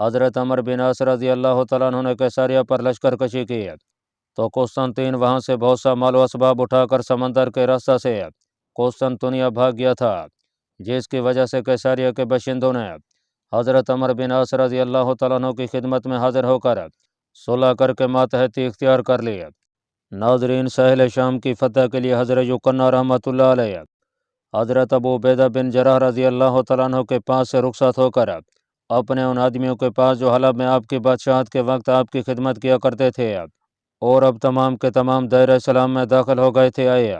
حضرت عمر بن عاص رضی اللہ تعالیٰ عنہ نے کیساریہ پر لشکر کشی کی تو قسطنطین وہاں سے بہت سا مال و اسباب اٹھا کر سمندر کے راستہ سے قسطنطنیہ بھاگ گیا تھا، جس کی وجہ سے کیساریہ کے باشندوں نے حضرت عمر بن عاص رضی اللہ تعالیٰ عنہ کی خدمت میں حاضر ہو کر صلح کر کے ماتحتی اختیار کر لی۔ ناظرین، ساحل شام کی فتح کے لیے حضرت یوکنا رحمۃ اللہ علیہ حضرت ابو عبیدہ بن جراح رضی اللہ تعالیٰ عنہ کے پاس سے رخصت ہو کر اپنے ان آدمیوں کے پاس جو حلب میں آپ کی بادشاہت کے وقت آپ کی خدمت کیا کرتے تھے اور اب تمام کے تمام دائرہ اسلام میں داخل ہو گئے تھے آئے۔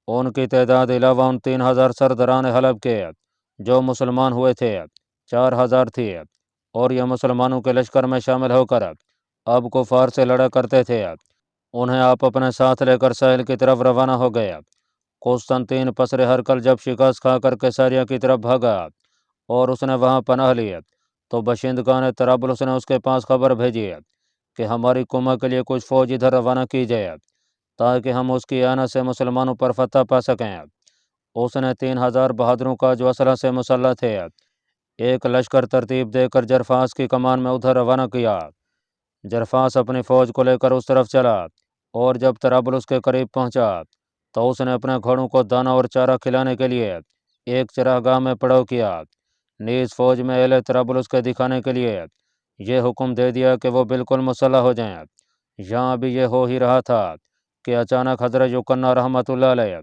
ان کی تعداد علاوہ ان 3000 سرداران حلب کے جو مسلمان ہوئے تھے 4000 تھی، اور یہ مسلمانوں کے لشکر میں شامل ہو کر اب کفار سے لڑا کرتے تھے۔ انہیں آپ اپنے ساتھ لے کر ساحل کی طرف روانہ ہو گئے۔ قسطنطین پسر ہرکل جب شکست کھا کر کیساریہ کی طرف بھاگا اور اس نے وہاں پناہ لی تو باشندگان طرابلس نے اس کے پاس خبر بھیجی کہ ہماری قوم کے لیے کچھ فوج ادھر روانہ کی جائے تاکہ ہم اس کی آنا سے مسلمانوں پر فتح پا سکیں۔ اس نے 3000 بہادروں کا جو اسلحہ سے مسلح تھے ایک لشکر ترتیب دے کر جرفاس کی کمان میں ادھر روانہ کیا۔ جرفاس اپنی فوج کو لے کر اس طرف چلا اور جب طرابلس کے قریب پہنچا تو اس نے اپنے گھوڑوں کو دانہ اور چارہ کھلانے کے لیے ایک چراگاہ میں پڑاؤ کیا۔ نیز فوج میں اہل طرابلس کے دکھانے کے لیے یہ حکم دے دیا کہ وہ بالکل مسلح ہو جائیں۔ یہاں ابھی یہ ہو ہی رہا تھا کہ اچانک حضرت یوکنا رحمۃ اللہ علیہ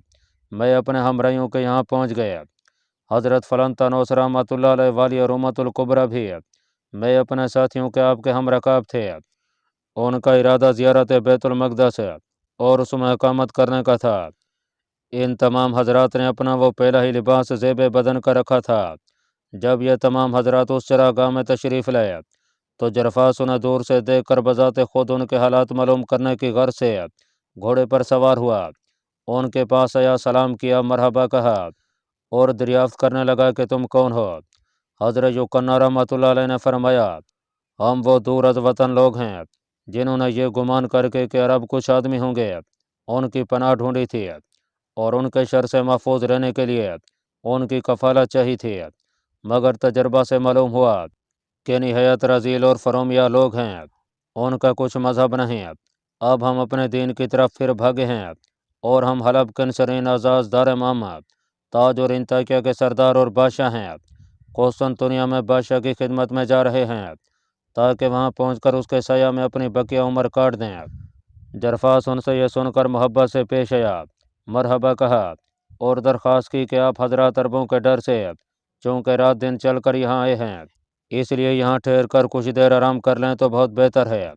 میں اپنے ہمراہیوں کے یہاں پہنچ گئے۔ حضرت فلنطنوس رحمۃ اللہ علیہ والی رومۃ الکبریٰ بھی میں اپنے ساتھیوں کے آپ کے ہم رکاب تھے۔ ان کا ارادہ زیارت بیت المقدس اور اس میں اقامت کرنے کا تھا۔ ان تمام حضرات نے اپنا وہ پہلا ہی لباس زیب بدن کا رکھا تھا۔ جب یہ تمام حضرات اس چراگاہ میں تشریف لائے تو جرفاس انہیں دور سے دیکھ کر بذات خود ان کے حالات معلوم کرنے کی غرض سے گھوڑے پر سوار ہوا۔ ان کے پاس آیا، سلام کیا، مرحبا کہا اور دریافت کرنے لگا کہ تم کون ہو؟ حضرت یوکنا رحمۃ اللہ علیہ نے فرمایا، ہم وہ دور از وطن لوگ ہیں جنہوں نے یہ گمان کر کے کہ عرب کچھ آدمی ہوں گے ان کی پناہ ڈھونڈی تھی اور ان کے شر سے محفوظ رہنے کے لیے ان کی کفالت چاہی تھی، مگر تجربہ سے معلوم ہوا کہ نہایت رذیل اور فرومیہ لوگ ہیں، ان کا کچھ مذہب نہیں۔ اب ہم اپنے دین کی طرف پھر بھاگے ہیں اور ہم حلب کنسرین اعزاز دار محمد تاج اور انطاکیہ کے سردار اور بادشاہ ہیں قسطنطنیہ میں بادشاہ کی خدمت میں جا رہے ہیں تاکہ وہاں پہنچ کر اس کے سایہ میں اپنی بقیہ عمر کاٹ دیں۔ جرفاس ان سے یہ سن کر محبت سے پیش آیا، مرحبا کہا اور درخواست کی کہ آپ حضرات عربوں کے ڈر سے چونکہ رات دن چل کر یہاں آئے ہیں اس لیے یہاں ٹھہر کر کچھ دیر آرام کر لیں تو بہت بہتر ہے۔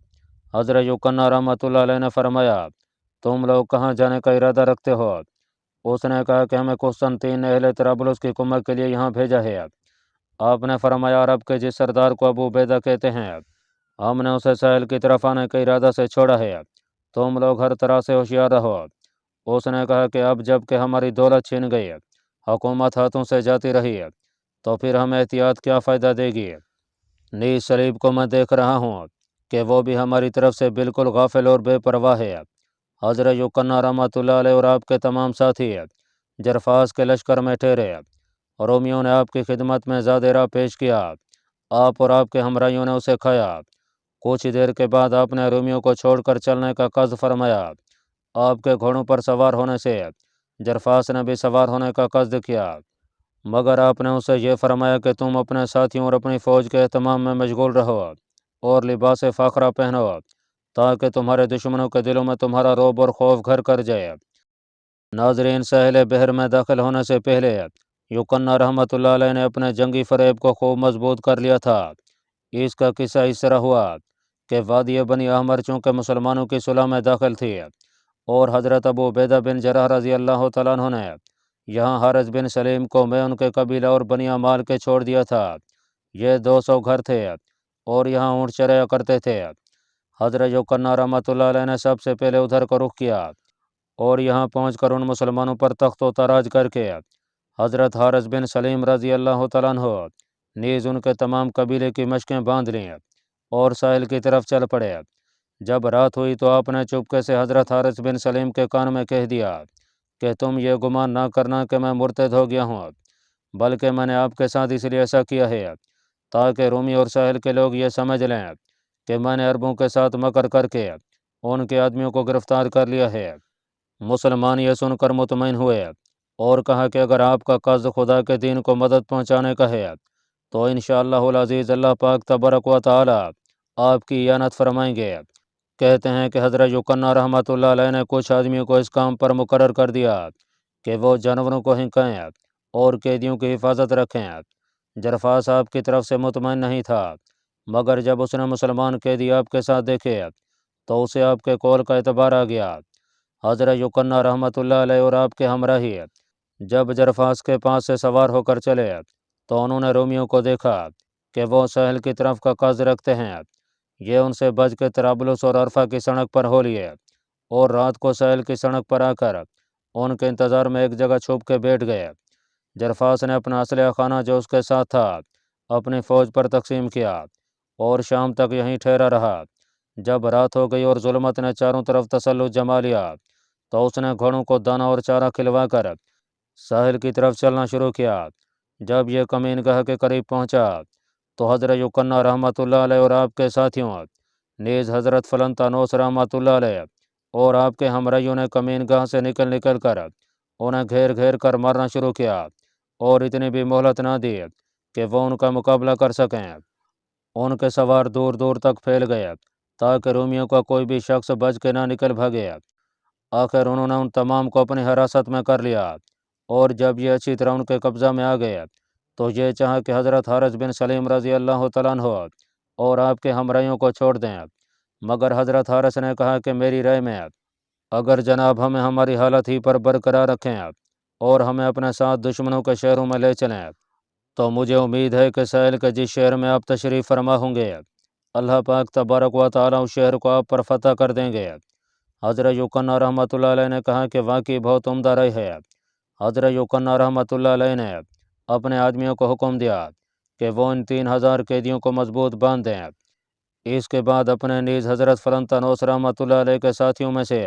حضرت یوکنا رحمۃ اللہ علیہ نے فرمایا، تم لوگ کہاں جانے کا ارادہ رکھتے ہو؟ اس نے کہا کہ ہمیں قسطنطین نے اہل طرابلس کی قوت کے لیے یہاں بھیجا ہے۔ آپ نے فرمایا، عرب کے جس سردار کو ابو عبیدہ کہتے ہیں ہم نے اسے ساحل کی طرف آنے کے ارادہ سے چھوڑا ہے، تم لوگ ہر طرح سے ہوشیار رہو۔ اس نے کہا کہ اب جب کہ ہماری دولت چھین گئی، حکومت ہاتھوں سے جاتی رہی تو پھر ہمیں احتیاط کیا فائدہ دے گی؟ نیز صلیب کو میں دیکھ رہا ہوں کہ وہ بھی ہماری طرف سے بالکل غافل اور بے پرواہ ہے۔ حضرت یوکنا رحمۃ اللہ علیہ اور آپ کے تمام ساتھی جرفاس کے لشکر میں ٹھہرے، رومیوں نے آپ کی خدمت میں زیادہ راہ پیش کیا، آپ اور آپ کے ہمراہیوں نے اسے کھایا۔ کچھ دیر کے بعد آپ نے رومیوں کو چھوڑ کر چلنے کا قصد فرمایا۔ آپ کے گھوڑوں پر سوار ہونے سے جرفاس نے بھی سوار ہونے کا قصد کیا، مگر آپ نے اسے یہ فرمایا کہ تم اپنے ساتھیوں اور اپنی فوج کے اہتمام میں مشغول رہو اور لباس فاخرہ پہنو تاکہ تمہارے دشمنوں کے دلوں میں تمہارا رعب اور خوف گھر کر جائے۔ ناظرین، ساحل بحر میں داخل ہونے سے پہلے یوکنا رحمۃ اللہ علیہ نے اپنے جنگی فریب کو خوب مضبوط کر لیا تھا۔ اس کا قصہ اس طرح ہوا کہ وادی بنی احمر چونکہ مسلمانوں کی صلح میں داخل تھی اور حضرت ابو عبیدہ بن جراح رضی اللہ تعالیٰ عنہ نے یہاں حارث بن سلیم کو میں ان کے قبیلہ اور بنی مال کے چھوڑ دیا تھا۔ یہ 200 گھر تھے اور یہاں اونٹ چرایا کرتے تھے۔ حضرت یوکنا رحمۃ اللہ علیہ نے سب سے پہلے ادھر کو رخ کیا اور یہاں پہنچ کر ان مسلمانوں پر تخت و تاراج کر کے حضرت حارث بن سلیم رضی اللہ تعالیٰ عنہ نیز ان کے تمام قبیلے کی مشقیں باندھ لیں اور ساحل کی طرف چل پڑے۔ جب رات ہوئی تو آپ نے چپکے سے حضرت حارث بن سلیم کے کان میں کہہ دیا کہ تم یہ گمان نہ کرنا کہ میں مرتد ہو گیا ہوں، بلکہ میں نے آپ کے ساتھ اس لیے ایسا کیا ہے تاکہ رومی اور ساحل کے لوگ یہ سمجھ لیں کہ میں نے عربوں کے ساتھ مکر کر کے ان کے آدمیوں کو گرفتار کر لیا ہے۔ مسلمان یہ سن کر مطمئن ہوئے اور کہا کہ اگر آپ کا قصد خدا کے دین کو مدد پہنچانے کا ہے تو انشاءاللہ العزیز اللہ پاک تبارک و تعالی آپ کی اعانت فرمائیں گے۔ کہتے ہیں کہ حضرت یوکنا رحمۃ اللہ علیہ نے کچھ آدمیوں کو اس کام پر مقرر کر دیا کہ وہ جانوروں کو ہنکائیں اور قیدیوں کی حفاظت رکھیں۔ جرفاس آپ کی طرف سے مطمئن نہیں تھا، مگر جب اس نے مسلمان قیدی آپ کے ساتھ دیکھے تو اسے آپ کے قول کا اعتبار آ گیا۔ حضرت یوکنا رحمۃ اللہ علیہ اور آپ کے ہمراہی جب جرفاس کے پاس سے سوار ہو کر چلے تو انہوں نے رومیوں کو دیکھا کہ وہ ساحل کی طرف کا قصد رکھتے ہیں۔ یہ ان سے بچ کے طرابلس اور عرفہ کی سڑک پر ہو لیے اور رات کو ساحل کی سڑک پر آ کر ان کے انتظار میں ایک جگہ چھپ کے بیٹھ گئے۔ جرفاس نے اپنا اسلحہ خانہ جو اس کے ساتھ تھا اپنی فوج پر تقسیم کیا اور شام تک یہیں ٹھہرا رہا۔ جب رات ہو گئی اور ظلمت نے چاروں طرف تسلط جما لیا تو اس نے گھوڑوں کو دانہ اور چارہ کھلوا کر ساحل کی طرف چلنا شروع کیا۔ جب یہ کمین گاہ کے قریب پہنچا تو حضرت یوکنا رحمۃ اللہ علیہ اور آپ کے ساتھیوں نیز حضرت فلنطانوس رحمۃ اللہ علیہ اور آپ کے ہمراہیوں نے کمین گاہ سے نکل کر انہیں گھیر گھیر کر مارنا شروع کیا اور اتنی بھی مہلت نہ دی کہ وہ ان کا مقابلہ کر سکیں۔ ان کے سوار دور دور تک پھیل گئے تاکہ رومیوں کا کوئی بھی شخص بچ کے نہ نکل بھاگے۔ آخر انہوں نے ان تمام کو اپنی حراست میں کر لیا اور جب یہ اچھی طرح ان کے قبضہ میں آ گئے تو یہ چاہا کہ حضرت حارث بن سلیم رضی اللہ تعالیٰ عنہ اور آپ کے ہمراہیوں کو چھوڑ دیں، مگر حضرت حارث نے کہا کہ میری رائے میں اگر جناب ہمیں ہماری حالت ہی پر برقرار رکھیں اور ہمیں اپنے ساتھ دشمنوں کے شہروں میں لے چلیں تو مجھے امید ہے کہ ساحل کے جس شہر میں آپ تشریف فرما ہوں گے اللہ پاک تبارک و تعالیٰ اس شہر کو آپ پر فتح کر دیں گے۔ حضرت یوکنا رحمۃ اللہ علیہ نے کہا کہ واقعی بہت عمدہ رائے ہے۔ حضرت یوکنا رحمۃ اللہ علیہ نے اپنے آدمیوں کو حکم دیا کہ وہ ان 3000 قیدیوں کو مضبوط باندھ دیں۔ اس کے بعد اپنے نیز حضرت فلنطانوس رحمۃ اللہ علیہ کے ساتھیوں میں سے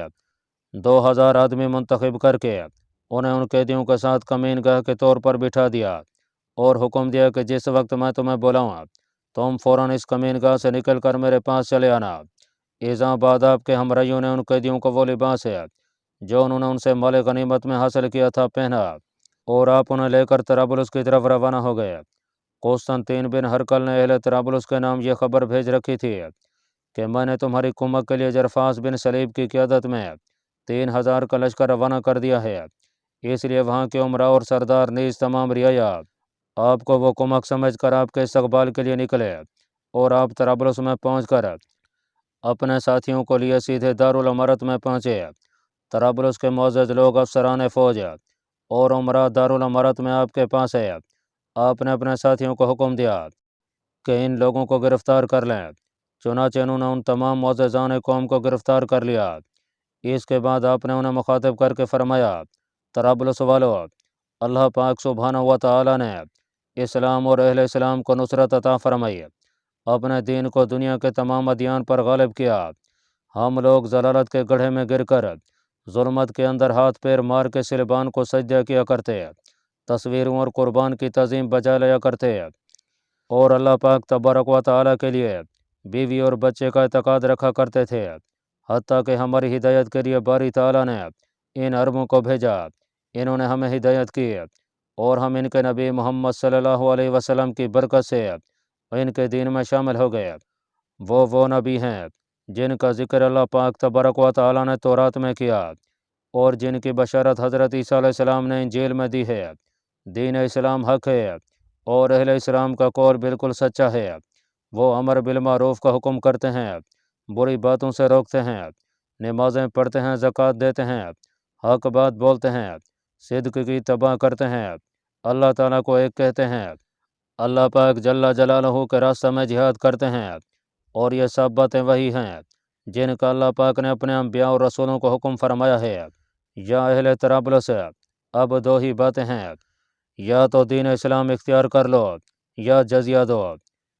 2000 آدمی منتخب کر کے انہیں ان قیدیوں کے ساتھ کمین گاہ کے طور پر بٹھا دیا اور حکم دیا کہ جس وقت میں تمہیں بلاؤں تم فوراً اس کمین گاہ سے نکل کر میرے پاس چلے آنا۔ اذاں بعد آپ کے ہمراہیوں نے ان قیدیوں کو وہ لباس جو انہوں نے ان سے مال غنیمت میں حاصل کیا تھا پہنا اور آپ انہیں لے کر طرابلس کی طرف روانہ ہو گئے۔ قسطنطین بن ہرقل نے اہل طرابلس کے نام یہ خبر بھیج رکھی تھی کہ میں نے تمہاری کمک کے لیے جرفاس بن سلیب کی قیادت میں 3000 کا لشکر روانہ کر دیا ہے، اس لیے وہاں کے عمراء اور سردار نیز تمام رعایا آپ کو وہ کمک سمجھ کر آپ کے استقبال کے لیے نکلے اور آپ طرابلس میں پہنچ کر اپنے ساتھیوں کو لیے سیدھے دارالامرت میں پہنچے۔ طرابلس کے معزز لوگ افسران فوج اور عمراء دارالامرت میں آپ کے پاس ہے۔ آپ نے اپنے ساتھیوں کو حکم دیا کہ ان لوگوں کو گرفتار کر لیں۔ چنانچہ انہوں نے ان تمام معززان قوم کو گرفتار کر لیا۔ اس کے بعد آپ نے انہیں مخاطب کر کے فرمایا، طرابلس والو، اللہ پاک سبحانہ و تعالیٰ نے اسلام اور اہل اسلام کو نصرت عطا فرمائی، اپنے دین کو دنیا کے تمام ادیان پر غالب کیا۔ ہم لوگ ضلالت کے گڑھے میں گر کر ظلمت کے اندر ہاتھ پیر مار کے صلیبان کو سجدہ کیا کرتے، تصویروں اور قربان کی تعظیم بجا لیا کرتے اور اللہ پاک تبارک و تعالیٰ کے لیے بیوی اور بچے کا اعتقاد رکھا کرتے تھے، حتیٰ کہ ہماری ہدایت کے لیے باری تعالیٰ نے ان عربوں کو بھیجا۔ انہوں نے ہمیں ہدایت کی اور ہم ان کے نبی محمد صلی اللہ علیہ وسلم کی برکت سے ان کے دین میں شامل ہو گئے۔ وہ نبی ہیں جن کا ذکر اللہ پاک تبارک و تعالیٰ نے تورات میں کیا اور جن کی بشارت حضرت عیسیٰ علیہ السلام نے انجیل میں دی ہے۔ دین اسلام حق ہے اور اہل اسلام کا قول بالکل سچا ہے۔ وہ امر بالمعروف کا حکم کرتے ہیں، بری باتوں سے روکتے ہیں، نمازیں پڑھتے ہیں، زکوٰۃ دیتے ہیں، حق بات بولتے ہیں، صدق کی تباہ کرتے ہیں، اللہ تعالیٰ کو ایک کہتے ہیں، اللہ پاک جل جلالہ کے راستہ میں جہاد کرتے ہیں، اور یہ سب باتیں وہی ہیں جن کا اللہ پاک نے اپنے انبیاء اور رسولوں کو حکم فرمایا ہے۔ یا اہل طرابلس، اب دو ہی باتیں ہیں، یا تو دین اسلام اختیار کر لو یا جزیہ دو،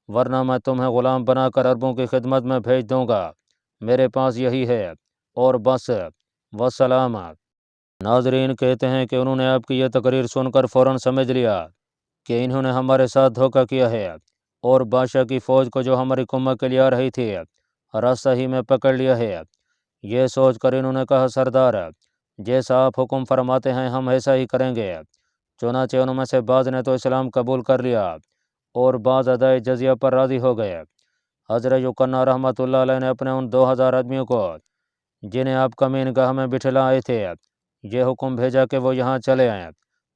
ورنہ میں تمہیں غلام بنا کر عربوں کی خدمت میں بھیج دوں گا۔ میرے پاس یہی ہے اور بس، وسلام۔ ناظرین کہتے ہیں کہ انہوں نے آپ کی یہ تقریر سن کر فوراً سمجھ لیا کہ انہوں نے ہمارے ساتھ دھوکہ کیا ہے، اور بادشاہ کی فوج کو جو ہماری کمک کے لیے آ رہی تھی راستہ ہی میں پکڑ لیا ہے۔ یہ سوچ کر انہوں نے کہا سردار جیسا آپ حکم فرماتے ہیں ہم ایسا ہی کریں گے۔ چنانچہ ان میں سے بعض نے تو اسلام قبول کر لیا اور بعض ادائے جزیہ پر راضی ہو گئے۔ حضرت یوکنا رحمۃ اللہ علیہ نے اپنے ان 2000 آدمیوں کو جنہیں آپ کمین گاہ میں بٹھلا آئے تھے یہ حکم بھیجا کہ وہ یہاں چلے آئیں۔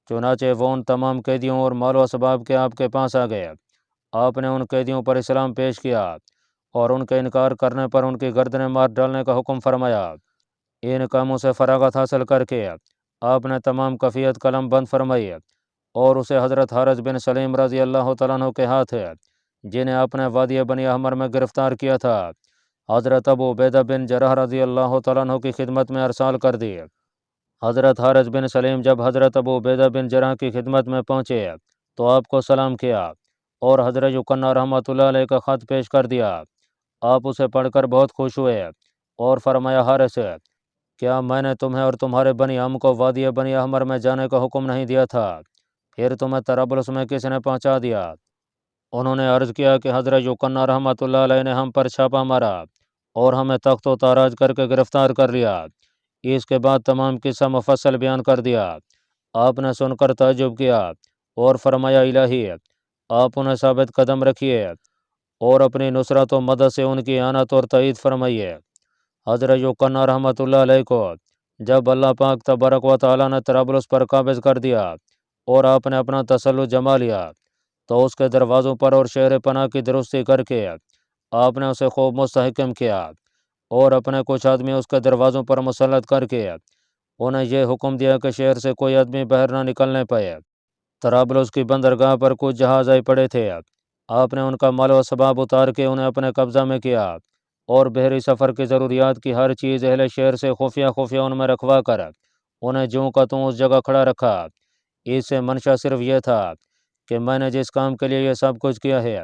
چنانچہ وہ ان تمام قیدیوں اور مال و اسباب کے آپ کے پاس آ گئے۔ آپ نے ان قیدیوں پر اسلام پیش کیا اور ان کے انکار کرنے پر ان کی گردنیں مار ڈالنے کا حکم فرمایا۔ ان کاموں سے فراغت حاصل کر کے آپ نے تمام کفیت قلم بند فرمائی اور اسے حضرت حارث بن سلیم رضی اللہ تعالیٰ عنہ کے ہاتھ جنہیں آپ نے وادی بنی احمر میں گرفتار کیا تھا حضرت ابو عبیدہ بن جراح رضی اللہ تعالیٰ عنہ کی خدمت میں ارسال کر دی۔ حضرت حارث بن سلیم جب حضرت ابو عبیدہ بن جراح کی خدمت میں پہنچے تو آپ کو سلام کیا اور حضرت یوکنا رحمۃ اللہ علیہ کا خط پیش کر دیا۔ آپ اسے پڑھ کر بہت خوش ہوئے اور فرمایا حارث کیا میں نے تمہیں اور تمہارے بنی عم کو وادی بنی احمر میں جانے کا حکم نہیں دیا تھا؟ پھر تمہیں طرابلس میں کس نے پہنچا دیا؟ انہوں نے عرض کیا کہ حضرت یوکنا رحمۃ اللہ علیہ نے ہم پر چھاپا مارا اور ہمیں تخت و تاراج کر کے گرفتار کر لیا۔ اس کے بعد تمام قصہ مفصل بیان کر دیا۔ آپ نے سن کر تعجب کیا اور فرمایا الہی آپ انہیں ثابت قدم رکھیے اور اپنی نصرت و مدد سے ان کی اعانت اور تائید فرمائیے۔ حضرت یوکنا رحمۃ اللہ علیہ کو جب اللہ پاک تبارک و تعالیٰ نے طرابلس پر قابض کر دیا اور آپ نے اپنا تسلط جما لیا تو اس کے دروازوں پر اور شہر پناہ کی درستی کر کے آپ نے اسے خوب مستحکم کیا اور اپنے کچھ آدمی اس کے دروازوں پر مسلط کر کے انہیں یہ حکم دیا کہ شہر سے کوئی آدمی باہر نہ نکلنے پائے۔ طرابلس کی بندرگاہ پر کچھ جہاز آئے پڑے تھے۔ آپ نے ان کا مال و اسباب اتار کے انہیں اپنے قبضہ میں کیا اور بحری سفر کی ضروریات کی ہر چیز اہل شہر سے خفیہ خفیہ ان میں رکھوا کر انہیں جوں کا توں اس جگہ کھڑا رکھا۔ اس سے منشا صرف یہ تھا کہ میں نے جس کام کے لیے یہ سب کچھ کیا ہے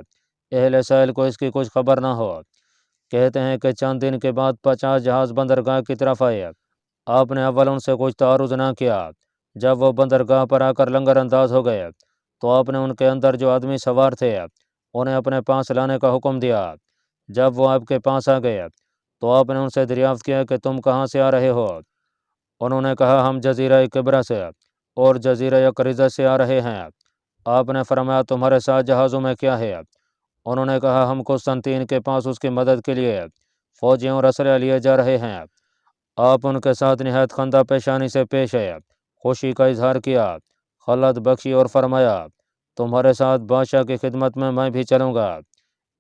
اہل ساحل کو اس کی کچھ خبر نہ ہو۔ کہتے ہیں کہ چند دن کے بعد 50 جہاز بندرگاہ کی طرف آئے۔ آپ نے اول ان سے کچھ تعارض نہ کیا۔ جب وہ بندرگاہ پر آ کر لنگر انداز ہو گئے تو آپ نے ان کے اندر جو آدمی سوار تھے انہیں اپنے پاس لانے کا حکم دیا۔ جب وہ آپ کے پاس آ گئے تو آپ نے ان سے دریافت کیا کہ تم کہاں سے آ رہے ہو؟ انہوں نے کہا ہم جزیرہ کبرا سے اور جزیرہ یقرزہ سے آ رہے ہیں۔ آپ نے فرمایا تمہارے ساتھ جہازوں میں کیا ہے؟ انہوں نے کہا ہم قسطنطین کے پاس اس کی مدد کے لیے فوجیوں اور اسلحہ لیے جا رہے ہیں۔ آپ ان کے ساتھ نہایت خندہ پیشانی سے پیش آئے، خوشی کا اظہار کیا، خلعت بخشی اور فرمایا تمہارے ساتھ بادشاہ کی خدمت میں بھی چلوں گا۔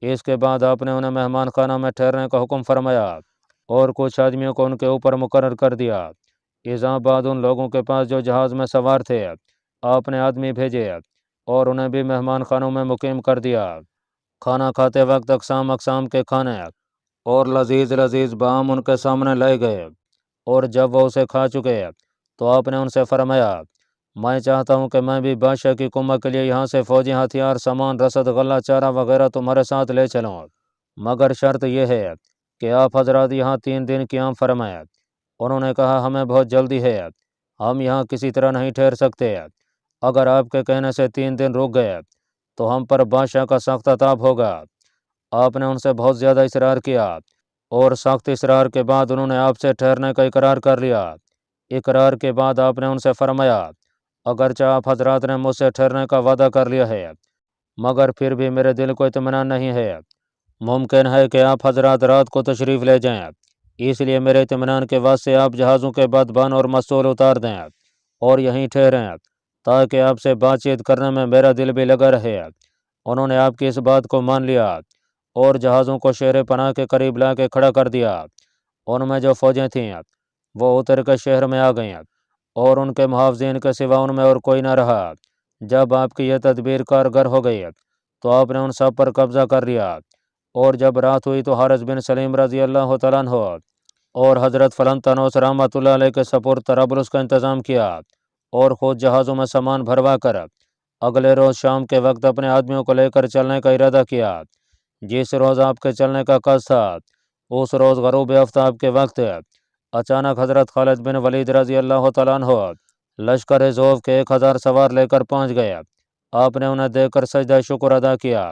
اس کے بعد آپ نے انہیں مہمان خانہ میں ٹھہرنے کا حکم فرمایا اور کچھ آدمیوں کو ان کے اوپر مقرر کر دیا۔ اذا بعد ان لوگوں کے پاس جو جہاز میں سوار تھے آپ نے آدمی بھیجے اور انہیں بھی مہمان خانوں میں مقیم کر دیا۔ کھانا کھاتے وقت اقسام اقسام کے کھانے اور لذیذ لذیذ بام ان کے سامنے لائے گئے اور جب وہ اسے کھا چکے تو آپ نے ان سے فرمایا میں چاہتا ہوں کہ میں بھی بادشاہ کی کمک کے لیے یہاں سے فوجی ہتھیار سامان رسد غلہ چارہ وغیرہ تمہارے ساتھ لے چلوں، مگر شرط یہ ہے کہ آپ حضرات یہاں 3 دن قیام فرمائیں۔ انہوں نے کہا ہمیں بہت جلدی ہے، ہم یہاں کسی طرح نہیں ٹھہر سکتے۔ اگر آپ کے کہنے سے 3 دن رک گئے تو ہم پر بادشاہ کا سخت عذاب ہوگا۔ آپ نے ان سے بہت زیادہ اصرار کیا اور سخت اصرار کے بعد انہوں نے آپ سے ٹھہرنے کا اقرار کر لیا۔ اقرار کے بعد آپ نے ان سے فرمایا اگرچہ آپ حضرات نے مجھ سے ٹھہرنے کا وعدہ کر لیا ہے مگر پھر بھی میرے دل کو اطمینان نہیں ہے۔ ممکن ہے کہ آپ حضرات رات کو تشریف لے جائیں، اس لیے میرے اطمینان کے واسطے آپ جہازوں کے بادبان اور مستول اتار دیں اور یہیں ٹھہریں تاکہ آپ سے بات چیت کرنے میں میرا دل بھی لگا رہے۔ انہوں نے آپ کی اس بات کو مان لیا اور جہازوں کو شہر پناہ کے قریب لا کے کھڑا کر دیا۔ ان میں جو فوجیں تھیں وہ اتر کے شہر میں آ گئیں اور ان کے محافظین کے سوا ان میں اور کوئی نہ رہا۔ جب آپ کی یہ تدبیر کارگر ہو گئی تو آپ نے ان سب پر قبضہ کر لیا اور جب رات ہوئی تو حارث بن سلیم رضی اللہ تعالیٰ عنہ اور حضرت فلنطنوس رحمۃ اللہ علیہ کے سپرد طرابلس کا انتظام کیا اور خود جہازوں میں سامان بھروا کر اگلے روز شام کے وقت اپنے آدمیوں کو لے کر چلنے کا ارادہ کیا۔ جس روز آپ کے چلنے کا قصد تھا اس روز غروب آفتاب کے وقت اچانک حضرت خالد بن ولید رضی اللہ تعالیٰ عنہ لشکر ذوف کے 1000 سوار لے کر پہنچ گئے۔ آپ نے انہیں دیکھ کر سجدہ شکر ادا کیا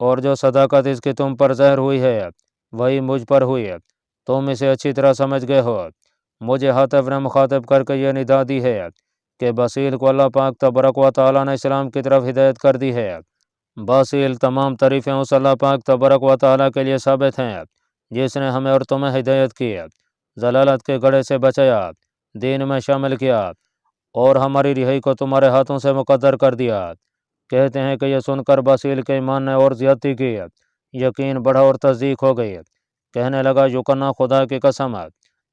اور جو صداقت اس کی تم پر ظاہر ہوئی ہے وہی مجھ پر ہوئی ہے، تم اسے اچھی طرح سمجھ گئے ہو۔ مجھے حاتب نے مخاطب کر کے یہ ندا دی ہے کہ بصیل کو اللہ پاک تبارک و تعالیٰ نے اسلام کی طرف ہدایت کر دی ہے۔ بصیل تمام تعریفیں اس اللہ پاک تبارک و تعالیٰ کے لیے ثابت ہیں جس نے ہمیں اور تمہیں ہدایت کی، ضلالت کے گڑھے سے بچایا، دین میں شامل کیا اور ہماری رہائی کو تمہارے ہاتھوں سے مقدر کر دیا۔ کہتے ہیں کہ یہ سن کر بصیل کے ایمان نے اور زیادتی کی، یقین بڑھا اور تصدیق ہو گئی۔ کہنے لگا یقینا خدا کی قسم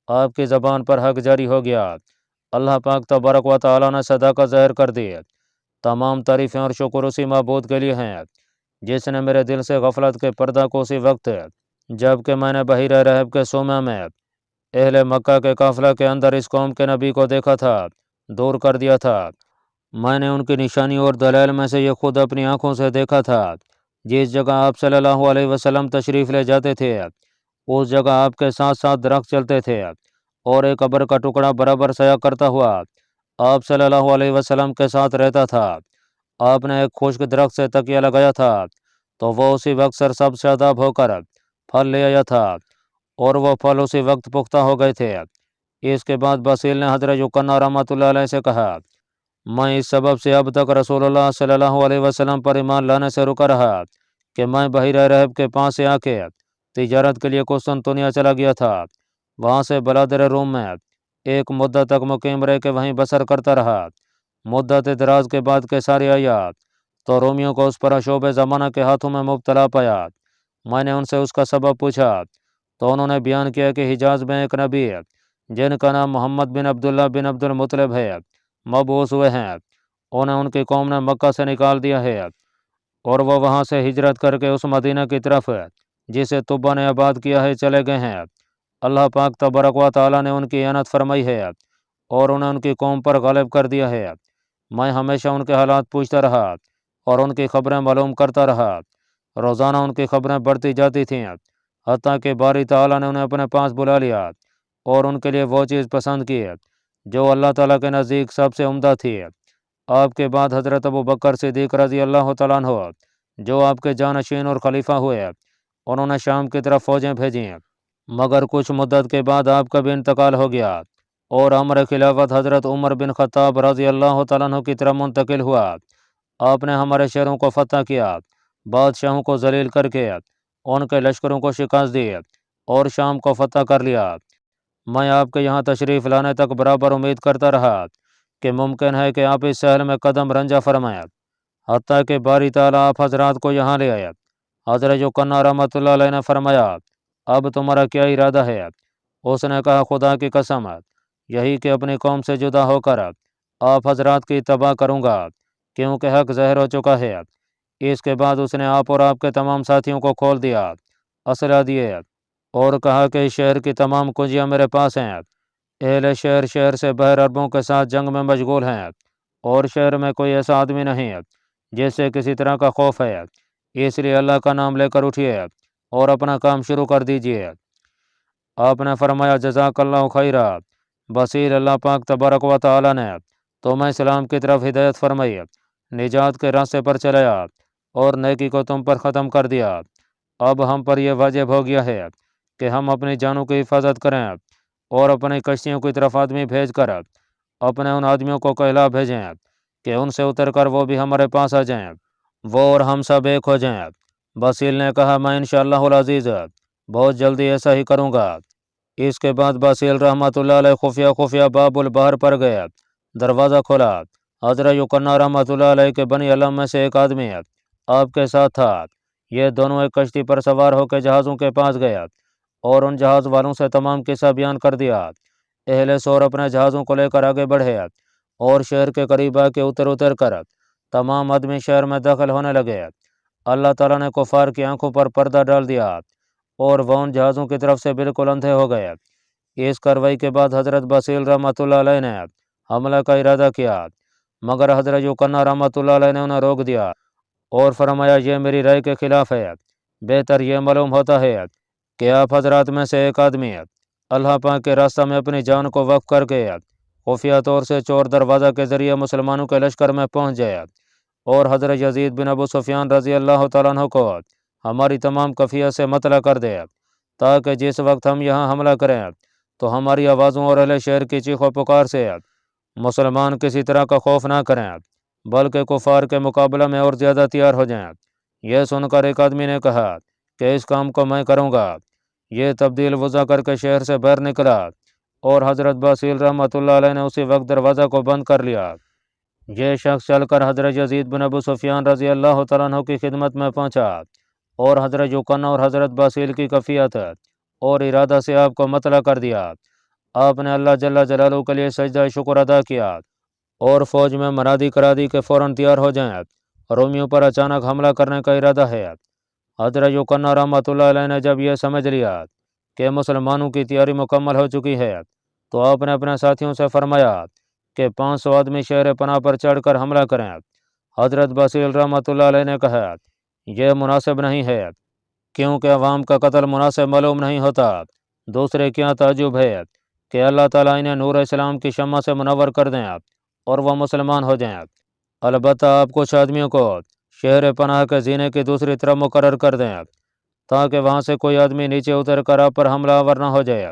آپ کی زبان پر حق جاری ہو گیا، اللہ پاک تبارک و تعالیٰ نے صداقت ظاہر کر دی۔ تمام تعریفیں اور شکر اسی معبود کے لیے ہیں جس نے میرے دل سے غفلت کے پردہ کو اسی وقت جب کہ میں نے بحیرہ رحب کے سوما میں اہل مکہ کے قافلہ کے اندر اس قوم کے نبی کو دیکھا تھا دور کر دیا تھا۔ میں نے ان کی نشانی اور دلائل میں سے یہ خود اپنی آنکھوں سے دیکھا تھا۔ جس جگہ آپ صلی اللہ علیہ وسلم تشریف لے جاتے تھے اس جگہ آپ کے ساتھ ساتھ درخت چلتے تھے اور ایک ابر کا ٹکڑا برابر سایہ کرتا ہوا آپ صلی اللہ علیہ وسلم کے ساتھ رہتا تھا۔ آپ نے ایک خشک درخت سے تکیہ لگایا تھا تو وہ اسی وقت سرسبز شاداب ہو کر پھل لے آیا تھا اور وہ پھل اسی وقت پختہ ہو گئے تھے۔ اس کے بعد بصیل نے حضرت یقنا رحمۃ اللہ علیہ سے کہا میں اس سبب سے اب تک رسول اللہ صلی اللہ علیہ وسلم پر ایمان لانے سے رکا رہا کہ میں بحیرہ رحب کے پاس سے آ کے تجارت کے لیے قسطنطنیہ چلا گیا تھا، وہاں سے بلادر روم میں ایک مدت تک مقیم رہ کے وہیں بسر کرتا رہا۔ مدت دراز کے بعد کیساری آیا تو رومیوں کو اس پر اشوب زمانہ کے ہاتھوں میں مبتلا پایا۔ میں نے ان سے اس کا سبب پوچھا تو انہوں نے بیان کیا کہ حجاز میں ایک نبی جن کا نام محمد بن عبداللہ بن عبد المطلب ہے مبعوث ہوئے ہیں، انہیں ان کی قوم نے مکہ سے نکال دیا ہے اور وہ وہاں سے ہجرت کر کے اس مدینہ کی طرف جسے طبا نے آباد کیا ہے چلے گئے ہیں۔ اللہ پاک تبارک و تعالیٰ نے ان کی اعانت فرمائی ہے اور انہیں ان کی قوم پر غالب کر دیا ہے۔ میں ہمیشہ ان کے حالات پوچھتا رہا اور ان کی خبریں معلوم کرتا رہا۔ روزانہ ان کی خبریں بڑھتی جاتی تھیں حتیٰ کہ باری تعالیٰ نے انہیں اپنے پاس بلا لیا اور ان کے لیے وہ چیز پسند کی جو اللہ تعالیٰ کے نزدیک سب سے عمدہ تھی۔ آپ کے بعد حضرت ابو بکر صدیق رضی اللہ تعالیٰ عنہ جو آپ کے جانشین اور خلیفہ ہوئے انہوں نے شام کی طرف فوجیں بھیجیں، مگر کچھ مدت کے بعد آپ کا بھی انتقال ہو گیا اور امر خلافت حضرت عمر بن خطاب رضی اللہ تعالیٰ عنہ کی طرف منتقل ہوا۔ آپ نے ہمارے شہروں کو فتح کیا، بادشاہوں کو ذلیل کر کے ان کے لشکروں کو شکست دی اور شام کو فتح کر لیا۔ میں آپ کے یہاں تشریف لانے تک برابر امید کرتا رہا کہ ممکن ہے کہ آپ اس شہر میں قدم رنجہ فرمائیں، حتیٰ کہ باری تعالیٰ آپ حضرات کو یہاں لے آئے۔ حضرت یقنا رحمۃ اللہ علیہ نے فرمایا اب تمہارا کیا ارادہ ہے؟ اس نے کہا خدا کی قسم یہی کہ اپنی قوم سے جدا ہو کر آپ حضرات کی تباہ کروں گا، کیونکہ حق ظاہر ہو چکا ہے۔ اس کے بعد اس نے آپ اور آپ کے تمام ساتھیوں کو کھول دیا، اسلحہ دیے اور کہا کہ اس شہر کی تمام کنجیاں میرے پاس ہیں۔ اہل شہر سے بحر عربوں کے ساتھ جنگ میں مشغول ہیں اور شہر میں کوئی ایسا آدمی نہیں جس سے کسی طرح کا خوف ہے، اس لیے اللہ کا نام لے کر اٹھیے اور اپنا کام شروع کر دیجیے۔ آپ نے فرمایا جزاک اللہ خیرہ۔ بصیر اللہ پاک تبارک و تعالیٰ نے تمہیں اسلام کی طرف ہدایت فرمائی، نجات کے راستے پر چلایا اور نیکی کو تم پر ختم کر دیا۔ اب ہم پر یہ واجب ہو گیا ہے کہ ہم اپنی جانوں کی حفاظت کریں اور اپنی کشتیوں کی طرف آدمی بھیج کر اپنے ان آدمیوں کو کہلا بھیجیں کہ ان سے اتر کر وہ بھی ہمارے پاس آ جائیں، وہ اور ہم سب ایک ہو جائیں۔ بصیل نے کہا میں انشاءاللہ العزیز بہت جلدی ایسا ہی کروں گا۔ اس کے بعد بصیل رحمۃ اللہ علیہ خفیہ باب البحر پر گئے، دروازہ کھولا۔ حضرت یقنا رحمۃ اللہ علیہ کے بنی علم میں سے ایک آدمی آپ کے ساتھ تھا۔ یہ دونوں ایک کشتی پر سوار ہو کے جہازوں کے پاس گئے اور ان جہاز والوں سے تمام قصہ بیان کر دیا۔ اہل سور اپنے جہازوں کو لے کر آگے بڑھے اور شہر کے قریب آ کے اتر کر تمام آدمی شہر میں داخل ہونے لگے۔ اللہ تعالیٰ نے کفار کی آنکھوں پر پردہ ڈال دیا اور وہ ان جہازوں کی طرف سے بالکل اندھے ہو گئے۔ اس کارروائی کے بعد حضرت بصیل رحمۃ اللہ علیہ نے حملہ کا ارادہ کیا، مگر حضرت یقنا رحمۃ اللہ علیہ نے انہیں روک دیا اور فرمایا یہ میری رائے کے خلاف ہے، بہتر یہ معلوم ہوتا ہے کہ آپ حضرات میں سے ایک آدمی اللہ پاک کے راستہ میں اپنی جان کو وقف کر کے خفیہ طور سے چور دروازہ کے ذریعے مسلمانوں کے لشکر میں پہنچ جائے اور حضرت یزید بن ابو سفیان رضی اللہ تعالیٰ عنہ کو ہماری تمام کفیت سے مطلع کر دے، تاکہ جس وقت ہم یہاں حملہ کریں تو ہماری آوازوں اور اہل شہر کی چیخ و پکار سے مسلمان کسی طرح کا خوف نہ کریں، بلکہ کفار کے مقابلہ میں اور زیادہ تیار ہو جائیں۔ یہ سن کر ایک آدمی نے کہا کہ اس کام کو میں کروں گا۔ یہ تبدیل وضع کر کے شہر سے باہر نکلا اور حضرت باسیل رحمۃ اللہ علیہ نے اسی وقت دروازہ کو بند کر لیا۔ یہ شخص چل کر حضرت یزید بن ابو سفیان رضی اللہ تعالیٰ عنہ کی خدمت میں پہنچا اور حضرت یوکنہ اور حضرت باسیل کی کفیت اور ارادہ سے آپ کو مطلع کر دیا۔ آپ نے اللہ جل جلالہ کے لیے سجدہ شکر ادا کیا اور فوج میں منادی کرا دی کہ فوراً تیار ہو جائیں، رومیوں پر اچانک حملہ کرنے کا ارادہ ہے۔ حضرت یوکنہ رحمۃ اللہ علیہ نے جب یہ سمجھ لیا کہ مسلمانوں کی تیاری مکمل ہو چکی ہے تو آپ نے اپنے ساتھیوں سے فرمایا کہ 500 آدمی شہر پناہ پر چڑھ کر حملہ کریں۔ حضرت باسیل رحمۃ اللہ علیہ نے کہا یہ مناسب نہیں ہے، کیونکہ عوام کا قتل مناسب معلوم نہیں ہوتا۔ دوسرے کیا تعجب ہے کہ اللہ تعالیٰ انہیں نور اسلام کی شمع سے منور کر دیں اور وہ مسلمان ہو جائیں۔ البتہ آپ کچھ آدمیوں کو شہر پناہ کے زینے کی دوسری طرف مقرر کر دیں تاکہ وہاں سے کوئی آدمی نیچے اتر کر آپ پر حملہ آور نہ ہو جائے۔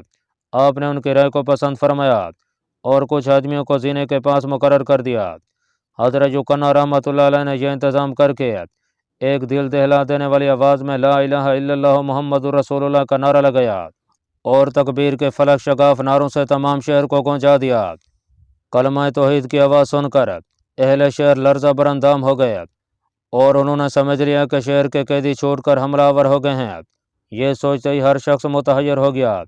آپ نے ان کی رائے کو پسند فرمایا اور کچھ آدمیوں کو زینے کے پاس مقرر کر دیا۔ حضرت یوکنہ رحمۃ اللہ علیہ نے یہ انتظام کر کے ایک دل دہلا دینے والی آواز میں لا الہ الا اللہ محمد رسول اللہ کا نعرہ لگایا اور تکبیر کے فلک شگاف نعروں سے تمام شہر کو گونجا دیا۔ کلمہ توحید کی آواز سن کر اہل شہر لرزہ بر اندام ہو گئے اور انہوں نے سمجھ لیا کہ شہر کے قیدی چھوٹ کر حملہ آور ہو گئے ہیں۔ یہ سوچتے ہی ہر شخص متحیر ہو گیا،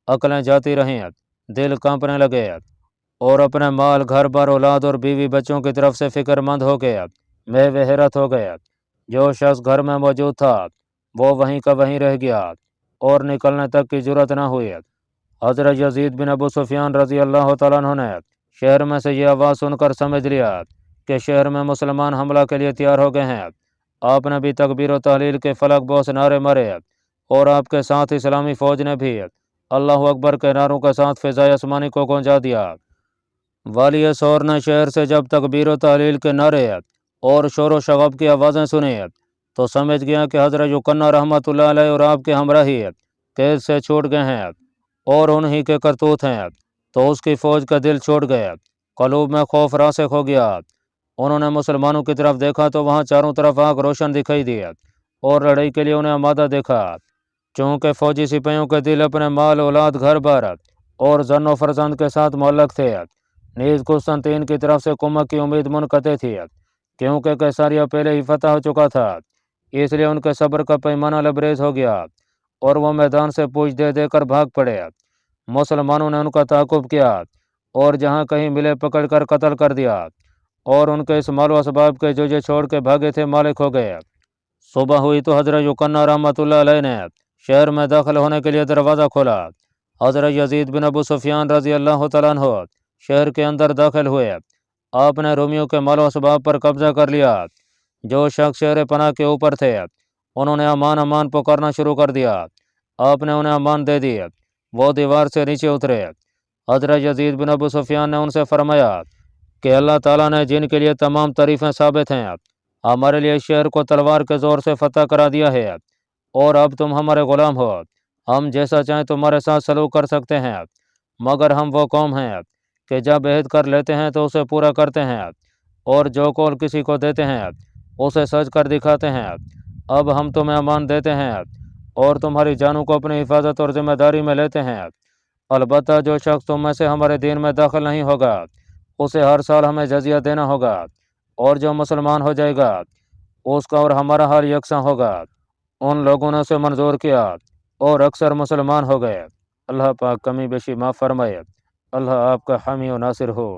عقلیں جاتی رہیں، دل کانپنے لگے اور اپنے مال، گھر بار، اولاد اور بیوی بچوں کی طرف سے فکر مند ہو گئے، محو حیرت ہو گئے۔ جو شخص گھر میں موجود تھا وہ وہیں کا وہیں رہ گیا اور نکلنے تک کی جرأت نہ ہوئی۔ حضرت یزید بن ابو سفیان رضی اللہ تعالیٰ عنہ نے شہر میں سے یہ آواز سن کر سمجھ لیا کہ شہر میں مسلمان حملہ کے لیے تیار ہو گئے ہیں۔ آپ نے بھی تکبیر و تحلیل کے فلک بوس نعرے مارے اور آپ کے ساتھ اسلامی فوج نے بھی اللہ اکبر کے نعروں کے ساتھ فضائے آسمانی کو گونجا دیا۔ والی سور نے شہر سے جب تکبیر و تحلیل کے نعرے اور شور و شغب کی آوازیں سنی تو سمجھ گیا کہ حضرت یوکنہ رحمۃ اللہ علیہ اور آپ کے ہمراہی قید سے چھوٹ گئے ہیں اور انہی کے کرتوت ہیں۔ تو اس کی فوج کا دل چھوٹ گیا، قلوب میں خوف راسخ ہو گیا۔ انہوں نے مسلمانوں کی طرف دیکھا تو وہاں چاروں طرف آگ روشن دکھائی دی اور لڑائی کے لیے انہیں آمادہ دیکھا۔ چونکہ فوجی سپاہیوں کے دل اپنے مال، اولاد، گھر بار اور زن و فرزند کے ساتھ معلق تھے، نیز قسطنطین کی طرف سے کمک کی امید منقطع تھی، کیونکہ قیصریہ پہلے ہی فتح ہو چکا تھا۔ اس لیے ان کے صبر کا پیمانہ لبریز ہو گیا اور وہ میدان سے پوچھ دے دے کر بھاگ پڑے۔ مسلمانوں نے ان کا تعاقب کیا اور جہاں کہیں ملے پکڑ کر قتل کر دیا اور ان کے اس مال و اسباب کے جو یہ چھوڑ کے بھاگے تھے مالک ہو گئے۔ صبح ہوئی تو حضرت یوکنہ رحمۃ اللہ علیہ نے شہر میں داخل ہونے کے لیے دروازہ کھولا۔ حضرت یزید بن ابو سفیان رضی اللہ تعالیٰ عنہ شہر کے اندر داخل ہوئے۔ آپ نے رومیوں کے مال و اسباب پر قبضہ کر لیا۔ جو شخص شہر پناہ کے اوپر تھے انہوں نے امان امان پکارنا شروع کر دیا۔ آپ نے انہیں امان دے دی، وہ دیوار سے نیچے اترے۔ حضرت یزید بن ابو سفیان نے ان سے فرمایا کہ اللہ تعالیٰ نے جن کے لیے تمام تعریفیں ثابت ہیں ہمارے لیے شہر کو تلوار کے زور سے فتح کرا دیا ہے اور اب تم ہمارے غلام ہو۔ ہم جیسا چاہیں تمہارے ساتھ سلوک کر سکتے ہیں، مگر ہم وہ قوم ہیں کہ جب عہد کر لیتے ہیں تو اسے پورا کرتے ہیں اور جو قول کسی کو دیتے ہیں اسے سچ کر دکھاتے ہیں۔ اب ہم تمہیں امان دیتے ہیں اور تمہاری جانوں کو اپنی حفاظت اور ذمہ داری میں لیتے ہیں۔ البتہ جو شخص تم میں سے ہمارے دین میں داخل نہیں ہوگا اسے ہر سال ہمیں جزیہ دینا ہوگا، اور جو مسلمان ہو جائے گا اس کا اور ہمارا حال یکساں ہوگا۔ ان لوگوں نے اسے منظور کیا اور اکثر مسلمان ہو گئے۔ اللہ پاک کمی بیشی معاف فرمائے۔ اللہ آپ کا حامی و ناصر ہو۔